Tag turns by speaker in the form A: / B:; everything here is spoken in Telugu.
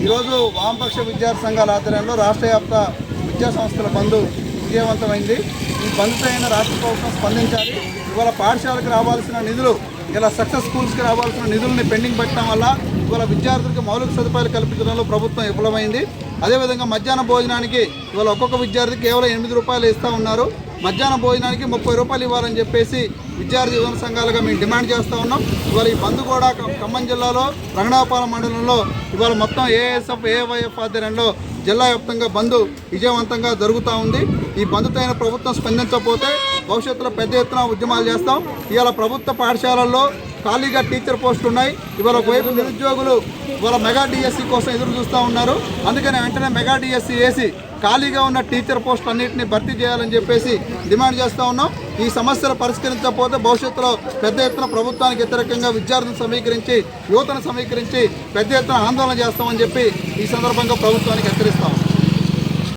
A: ఈరోజు వామపక్ష విద్యార్థి సంఘాల ఆధ్వర్యంలో రాష్ట్ర వ్యాప్త విద్యా సంస్థల బంద్ విజయవంతమైంది. ఈ బంద్ పైన రాష్ట్ర ప్రభుత్వం స్పందించాలి. ఇవాళ పాఠశాలకు రావాల్సిన నిధులు, ఇలా సక్సెస్ స్కూల్స్కి రావాల్సిన నిధులని పెండింగ్ పెట్టడం వల్ల ఇవాళ విద్యార్థులకు మౌలిక సదుపాయాలు కల్పించడంలో ప్రభుత్వం విఫలమైంది. అదేవిధంగా మధ్యాహ్న భోజనానికి ఇవాళ ఒక్కొక్క విద్యార్థికి కేవలం 8 రూపాయలు ఇస్తూ ఉన్నారు. మధ్యాహ్న భోజనానికి 30 రూపాయలు ఇవ్వాలని చెప్పేసి విద్యార్థి యువన సంఘాలుగా మేము డిమాండ్ చేస్తూ ఉన్నాం. ఇవాళ ఈ బంద్ కూడా ఖమ్మం జిల్లాలో రంగనాపాలెం మండలంలో ఇవాళ మొత్తం ఏఎస్ఎఫ్ ఏవైఎఫ్ ఆధ్వర్యంలో జిల్లా వ్యాప్తంగా బంద్ విజయవంతంగా జరుగుతూ ఉంది. ఈ బంద్తో అయిన ప్రభుత్వం స్పందించకపోతే భవిష్యత్తులో పెద్ద ఎత్తున ఉద్యమాలు చేస్తాం. ఇవాళ ప్రభుత్వ పాఠశాలల్లో ఖాళీగా టీచర్ పోస్టులు ఉన్నాయి. ఇవాళ ఒకవైపు నిరుద్యోగులు ఇవాళ మెగా డిఎస్సి కోసం ఎదురు చూస్తూ ఉన్నారు. అందుకని వెంటనే మెగా డిఎస్సి వేసి ఖాళీగా ఉన్న టీచర్ పోస్టులు అన్నింటినీ భర్తీ చేయాలని చెప్పేసి డిమాండ్ చేస్తూ ఉన్నాం. ఈ సమస్యలు పరిష్కరించకపోతే భవిష్యత్తులో పెద్ద ఎత్తున ప్రభుత్వానికి వ్యతిరేకంగా విద్యార్థులను సమీకరించి యువతను సమీకరించి పెద్ద ఎత్తున ఆందోళన చేస్తామని చెప్పి ఈ సందర్భంగా ప్రభుత్వానికి హెచ్చరిస్తాం.